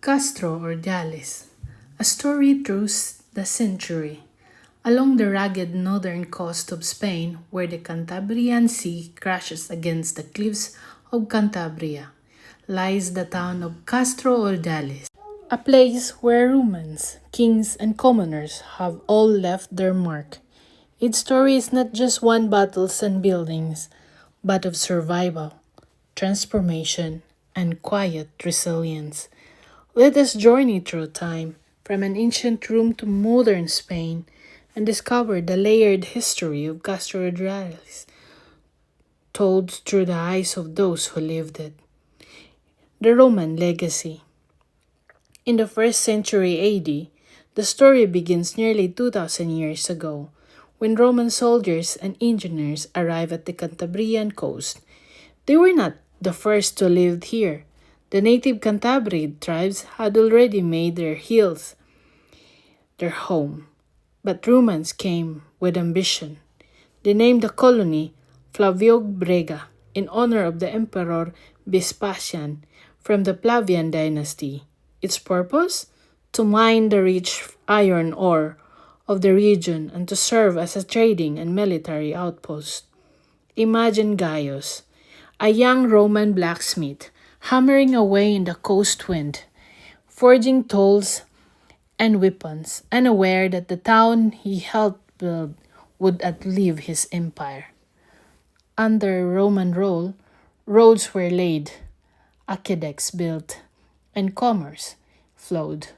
Castro-Urdiales, a story through the century. Along the rugged northern coast of Spain, where the Cantabrian Sea crashes against the cliffs of Cantabria, lies the town of Castro-Urdiales, a place where Romans, kings, and commoners have all left their mark. Its story is not just one battles and buildings, but of survival, transformation, and quiet resilience. Let us journey through time, from an ancient Rome to modern Spain, and discover the layered history of Castro-Urdiales, told through the eyes of those who lived it. The Roman legacy. In the 1st century AD, the story begins nearly 2,000 years ago, when Roman soldiers and engineers arrived at the Cantabrian coast. They were not the first to live here. The native Cantabrid tribes had already made their hills their home. But Romans came with ambition. They named the colony Flavio Brega in honor of the Emperor Vespasian from the Flavian dynasty. Its purpose? To mine the rich iron ore of the region and to serve as a trading and military outpost. Imagine Gaius, a young Roman blacksmith, hammering away in the coast wind, forging tools and weapons, unaware that the town he helped build would outlive his empire. Under Roman rule, roads were laid, aqueducts built, and commerce flowed.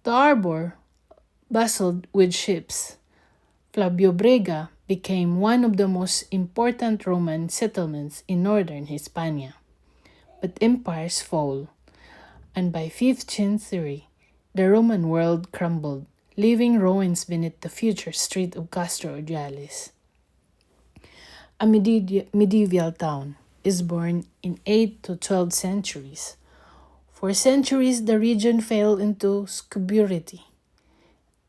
The harbor bustled with ships. Flavio Brega became one of the most important Roman settlements in northern Hispania. But empires fall, and by 5th century, the Roman world crumbled, leaving ruins beneath the future street of Castro-Urdiales. A medieval town is born in 8th to 12th centuries. For centuries, the region fell into obscurity.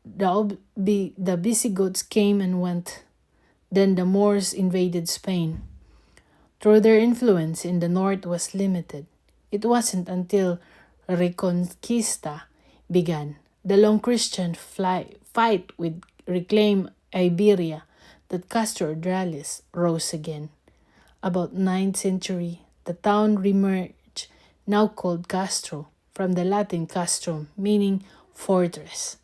The Visigoths came and went. Then the Moors invaded Spain. Though their influence in the north was limited, it wasn't until Reconquista began, the long Christian fight with reclaimed Iberia, that Castro-Urdiales rose again. About 9th century, the town reemerged, now called Castro, from the Latin castrum, meaning fortress.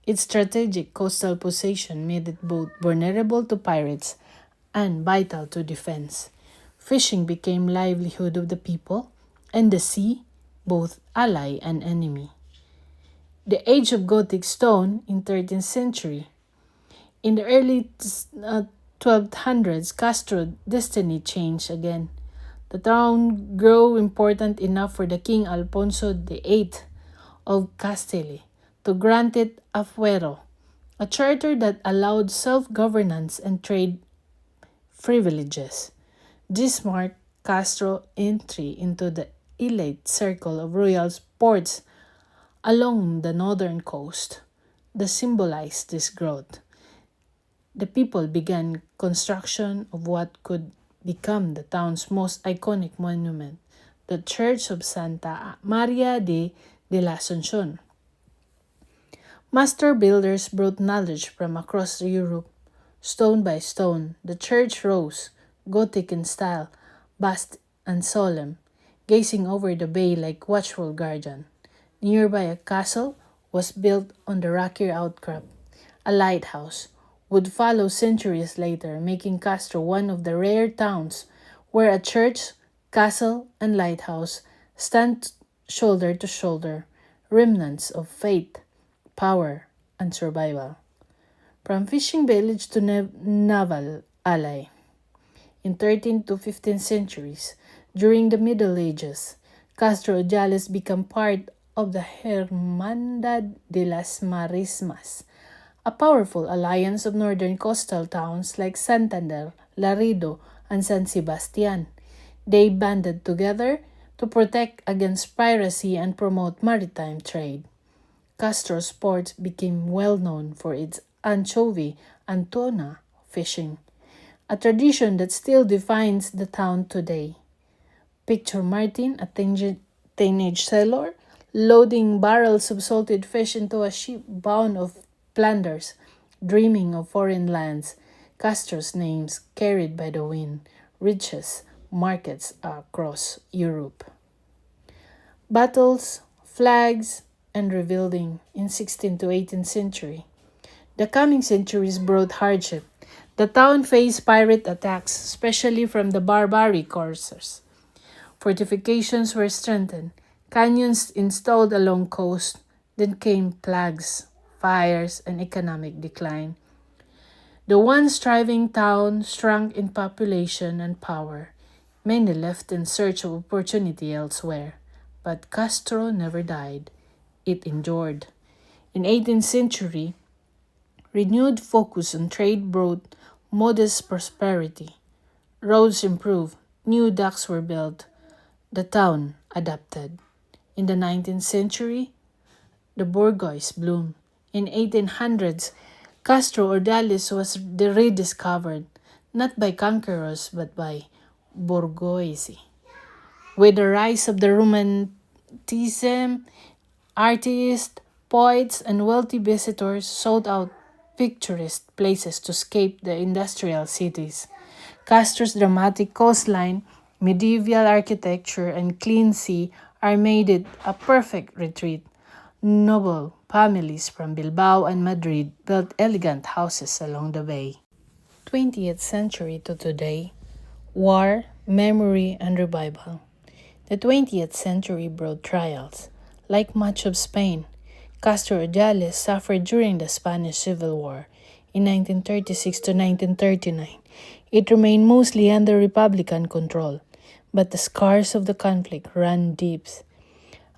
Its strategic coastal position made it both vulnerable to pirates and vital to defense. Fishing became livelihood of the people, and the sea, both ally and enemy. The age of Gothic stone in 13th century. In the early 1200s, Castro's destiny changed again. The town grew important enough for the King Alfonso VIII of Castile to grant it a fuero, a charter that allowed self-governance and trade privileges. This marked Castro's entry into the elite circle of royal ports along the northern coast. That symbolized this growth. The people began construction of what could become the town's most iconic monument, the Church of Santa Maria de la Asunción. Master builders brought knowledge from across Europe. Stone by stone, the church rose, Gothic in style, vast and solemn, gazing over the bay like watchful guardian. Nearby a castle was built on the rocky outcrop. A lighthouse would follow centuries later, making Castro one of the rare towns where a church, castle, and lighthouse stand shoulder to shoulder, remnants of faith, power, and survival. From fishing village to naval ally. In 13th to 15th centuries, during the Middle Ages, Castro-Urdiales became part of the Hermandad de las Marismas, a powerful alliance of northern coastal towns like Santander, Laredo, and San Sebastian. They banded together to protect against piracy and promote maritime trade. Castro's port became well known for its anchovy and tuna fishing, a tradition that still defines the town today. Picture Martin, a teenage sailor, loading barrels of salted fish into a ship bound of Flanders, dreaming of foreign lands. Castro's names carried by the wind, reaches markets across Europe. Battles, flags, and rebuilding in 16th to 18th century. The coming centuries brought hardship. The town faced pirate attacks, especially from the barbaric corsairs. Fortifications were strengthened, canyons installed along coast, then came plagues, fires, and economic decline. The once thriving town shrunk in population and power. Many left in search of opportunity elsewhere. But Castro never died. It endured. In 18th century, renewed focus on trade brought modest prosperity. Roads improved, new docks were built, the town adapted. In the 19th century, the bourgeois bloomed. In 1800s, Castro-Urdiales was rediscovered, not by conquerors but by bourgeoisie. With the rise of the Romanticism, artists, poets, and wealthy visitors sought out picturesque places to escape the industrial cities. Castro's dramatic coastline, medieval architecture, and clean sea are made it a perfect retreat. Noble families from Bilbao and Madrid built elegant houses along the bay. 20th century to today, war, memory, and revival. The 20th century brought trials. Like much of Spain, Castro-Urdiales suffered during the Spanish Civil War in 1936 to 1939. It remained mostly under Republican control, but the scars of the conflict ran deep.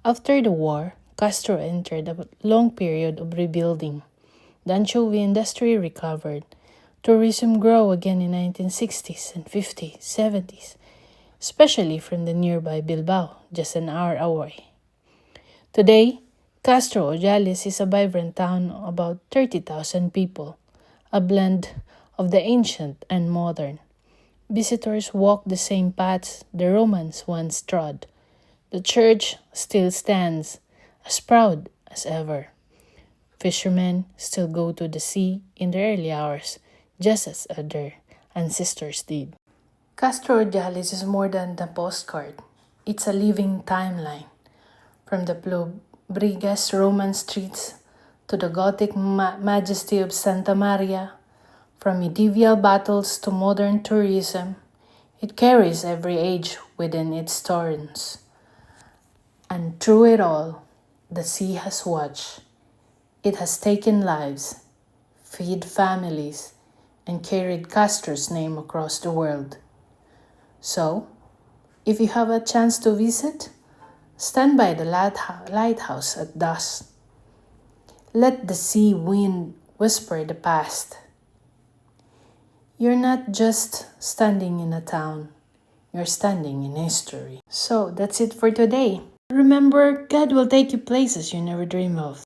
After the war, Castro entered a long period of rebuilding. The anchovy industry recovered. Tourism grew again in 1960s and 50s, 70s, especially from the nearby Bilbao, just an hour away. Today, Castro-Urdiales is a vibrant town of about 30,000 people, a blend of the ancient and modern. Visitors walk the same paths the Romans once trod. The church still stands, as proud as ever. Fishermen still go to the sea in the early hours, just as their ancestors did. Castro-Urdiales is more than a postcard. It's a living timeline. From the Brigas Roman streets to the Gothic majesty of Santa Maria, from medieval battles to modern tourism, it carries every age within its thorns. And through it all, the sea has watched. It has taken lives, fed families, and carried Castro's name across the world. So, if you have a chance to visit, stand by the lighthouse at dusk. Let the sea wind whisper the past. You're not just standing in a town, you're standing in history. So that's it for today. Remember, God will take you places you never dream of.